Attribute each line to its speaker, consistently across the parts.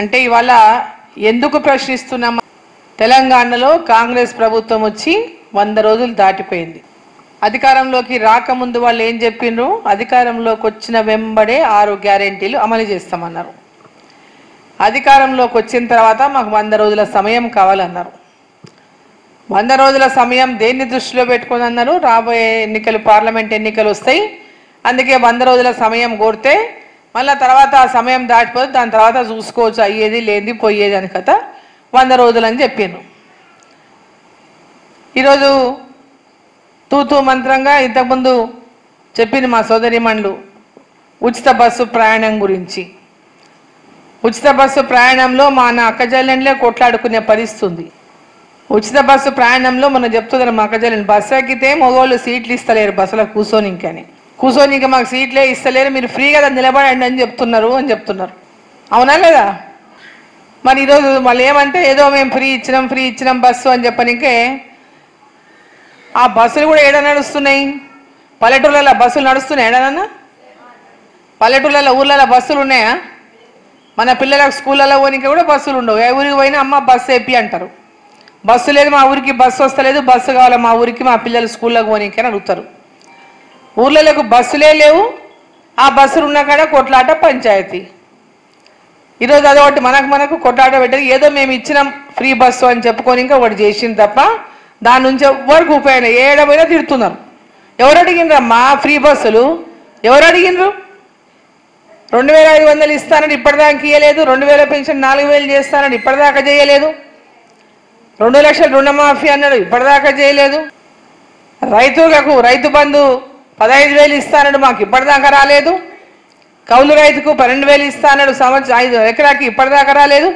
Speaker 1: అంటే ఇవాళ ఎందుకు ప్రశ్నిస్తున్నాం? తెలంగాణలో కాంగ్రెస్ ప్రభుత్వం వచ్చి 100 రోజులు దాటిపోయింది. అధికారంలోకి రాకముందు వాళ్ళు ఏం చెప్పిండ్రు? అధికారంలోకి వచ్చిన వెంబడే 6 గ్యారెంటీలు అమలు చేస్తామన్నారు. అధికారంలోకి వచ్చిన తర్వాత మాకు 100 రోజుల సమయం కావాలన్నారు. 100 రోజుల సమయం దేన్ని దృష్టిలో పెట్టుకుని అన్నారు? రాబోయే ఎన్నికలు, పార్లమెంట్ ఎన్నికలు వస్తాయి, అందుకే 100 రోజుల సమయం కోరితే మళ్ళీ తర్వాత ఆ సమయం దాటిపోతే దాని తర్వాత చూసుకోవచ్చు, అయ్యేది లేనిది పోయేది అని కథ 100 రోజులు అని చెప్పాను. ఈరోజు తూతూ మంత్రంగా ఇంతకుముందు చెప్పింది మా సోదరిమణులు ఉచిత బస్సు ప్రయాణం గురించి. ఉచిత బస్సు ప్రయాణంలో మా అక్కజల్లెండ్లే కొట్లాడుకునే పరిస్థితి. ఉచిత బస్సు ప్రయాణంలో మనం చెప్తున్నారు, మా అక్కజల్లెండి బస్సు ఎక్కితే మగవాళ్ళు సీట్లు ఇస్తలేరు, బస్సులో కూర్చోనిక మాకు సీట్లే ఇస్తలేరు, మీరు ఫ్రీగా నిలబడండి అని చెప్తున్నారు. అవునా లేదా? మరి ఈరోజు మళ్ళీ ఏమంటే ఏదో మేము ఫ్రీ ఇచ్చినాం బస్సు అని చెప్పనికే ఆ బస్సులు కూడా ఏడ నడుస్తున్నాయి? పల్లెటూళ్ళలో బస్సులు నడుస్తున్నాయి ఏడనన్నా? పల్లెటూళ్ళలో ఊర్లలో బస్సులు ఉన్నాయా? మన పిల్లలకు స్కూళ్ళలో పోనీకి కూడా బస్సులు ఉండవు. ఏ ఊరికి పోయినా అమ్మ బస్సు వేపి అంటారు. బస్సు లేదు, మా ఊరికి బస్సు వస్తలేదు, బస్సు కావాలి మా ఊరికి, మా పిల్లలు స్కూళ్ళకు పోనీకి అని అడుగుతారు. ఊర్లలోకి బస్సులే లేవు, ఆ బస్సులు ఉన్న కాడ కొట్లాట పంచాయతీ. ఈరోజు అదొకటి మనకు కొట్లాట పెట్టారు. ఏదో మేము ఇచ్చినాం ఫ్రీ బస్సు అని చెప్పుకొని ఇంకా ఒకటి చేసింది తప్ప దాని నుంచి ఎవరికి ఉపయోగం ఏడమైనా తిడుతున్నారు. ఎవరు అడిగినరా మా ఫ్రీ బస్సులు? ఎవరు అడిగినరు? 2500 ఇస్తానని ఇప్పటిదాకా ఇయ్యలేదు, 2000 పెన్షన్ 4000 చేస్తానని ఇప్పటిదాకా చేయలేదు, 2 లక్షల రుణమాఫీ అన్నాడు ఇప్పటిదాకా చేయలేదు, రైతు బంధు 15000 ఇస్తానడు మాకు ఇప్పటిదాకా రాలేదు, కౌలు రైతుకు 12000 ఇస్తానడు సంవత్సరం 5 ఎకరాకి ఇప్పటిదాకా రాలేదు.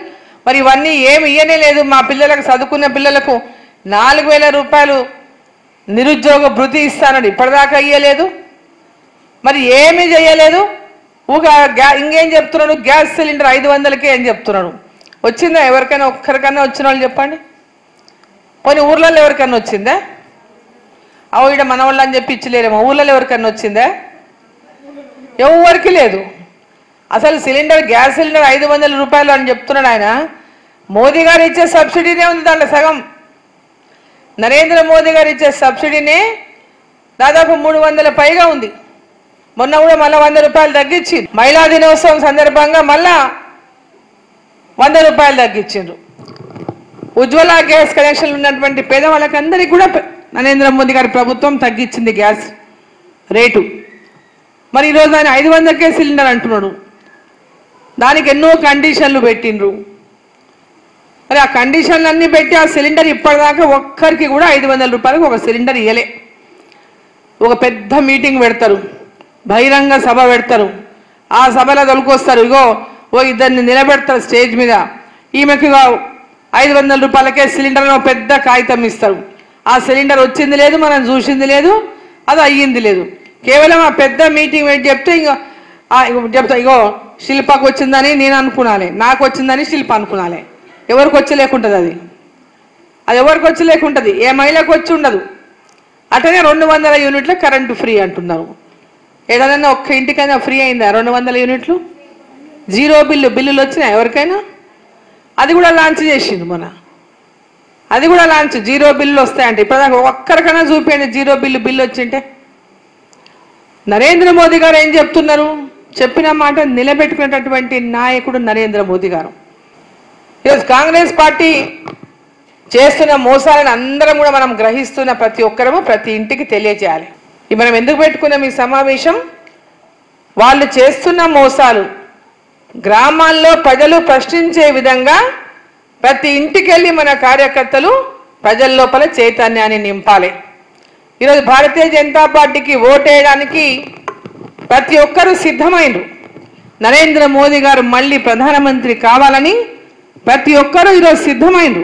Speaker 1: మరి ఇవన్నీ ఏమి ఇయ్యనే లేదు. మా పిల్లలకు, చదువుకున్న పిల్లలకు 4000 రూపాయలు నిరుద్యోగ భృతి ఇస్తానడు ఇప్పటిదాకా ఇయ్యలేదు. మరి ఏమీ చేయలేదు. ఇంకేం చెప్తున్నాడు? గ్యాస్ సిలిండర్ 500కే అని చెప్తున్నాడు. వచ్చిందా ఎవరికైనా? ఒక్కరికన్నా వచ్చిన వాళ్ళు చెప్పండి. కొన్ని ఊర్లలో ఎవరికన్నా వచ్చిందా? ఇక్కడ మన వాళ్ళు అని చెప్పి ఇచ్చలేరేమో. ఊర్లలో ఎవరికన్నా వచ్చిందా? ఎవరికి లేదు. అసలు గ్యాస్ సిలిండర్ 500 రూపాయలు అని చెప్తున్నాడు ఆయన. మోదీ గారు ఇచ్చే సబ్సిడీనే ఉంది దాంట్లో సగం. నరేంద్ర మోదీ గారు ఇచ్చే సబ్సిడీనే దాదాపు 300 పైగా ఉంది. మొన్న కూడా మళ్ళీ 100 రూపాయలు తగ్గించి మహిళా దినోత్సవం సందర్భంగా మళ్ళా 100 రూపాయలు తగ్గించిండ్రు. ఉజ్వల గ్యాస్ కనెక్షన్లు ఉన్నటువంటి పేదవాళ్ళకందరికీ కూడా నరేంద్ర మోదీ గారి ప్రభుత్వం తగ్గించింది గ్యాస్ రేటు. మరి ఈరోజు ఆయన 500కే సిలిండర్ అంటున్నాడు. దానికి ఎన్నో కండిషన్లు పెట్టిండ్రు. మరి ఆ కండిషన్లు అన్నీ పెట్టి ఆ సిలిండర్ ఇప్పటిదాకా ఒక్కరికి కూడా 500 రూపాయలకు ఒక సిలిండర్ ఇయ్యలే. ఒక పెద్ద మీటింగ్ పెడతారు, బహిరంగ సభ పెడతారు. ఆ సభలో తొలుకొస్తారు, ఇద్దరిని నిలబెడతారు స్టేజ్ మీద. ఈమెకు 500 రూపాయలకే సిలిండర్ పెద్ద కాగితం ఇస్తారు. ఆ సిలిండర్ వచ్చింది లేదు, మనం చూసింది లేదు, అది అయ్యింది లేదు. కేవలం ఆ పెద్ద మీటింగ్ పెట్టి చెప్తే శిల్పకు వచ్చిందని నేను అనుకున్నాను, నాకు వచ్చిందని శిల్ప అనుకున్నాను. ఎవరికి వచ్చి లేకుంటుంది అది ఎవరికి వచ్చి లేకుంటుంది, ఏ మహిళకు వచ్చి ఉండదు. అట్లనే 200 యూనిట్ల కరెంటు ఫ్రీ అంటున్నారు. ఏదైనా ఒక్క ఇంటికైనా ఫ్రీ అయిందా 200 యూనిట్లు? జీరో బిల్లులు వచ్చినాయి ఎవరికైనా? అది కూడా లాంచ్ చేసింది మొన్న. అది కూడా లాంచ్, జీరో బిల్లులు వస్తాయంటే. ఇప్పటిదాకా ఒక్కరికైనా చూపించండి జీరో బిల్లు వచ్చింటే. నరేంద్ర మోదీ గారు ఏం చెప్తున్నారు? చెప్పిన మాట నిలబెట్టుకునేటటువంటి నాయకుడు నరేంద్ర మోదీ గారు. ఈరోజు కాంగ్రెస్ పార్టీ చేస్తున్న మోసాలను అందరం కూడా మనం గ్రహిస్తున్న ప్రతి ఒక్కరము ప్రతి ఇంటికి తెలియజేయాలి. మనం ఎందుకు పెట్టుకున్నాం ఈ సమావేశం? వాళ్ళు చేస్తున్న మోసాలు గ్రామాల్లో ప్రజలు ప్రశ్నించే విధంగా ప్రతి ఇంటికి వెళ్ళి మన కార్యకర్తలు ప్రజల లోపల చైతన్యాన్ని నింపాలి. ఈరోజు భారతీయ జనతా పార్టీకి ఓటేయడానికి ప్రతి ఒక్కరూ సిద్ధమైనరు. నరేంద్ర మోదీ గారు మళ్ళీ ప్రధానమంత్రి కావాలని ప్రతి ఒక్కరూ ఈరోజు సిద్ధమైనరు.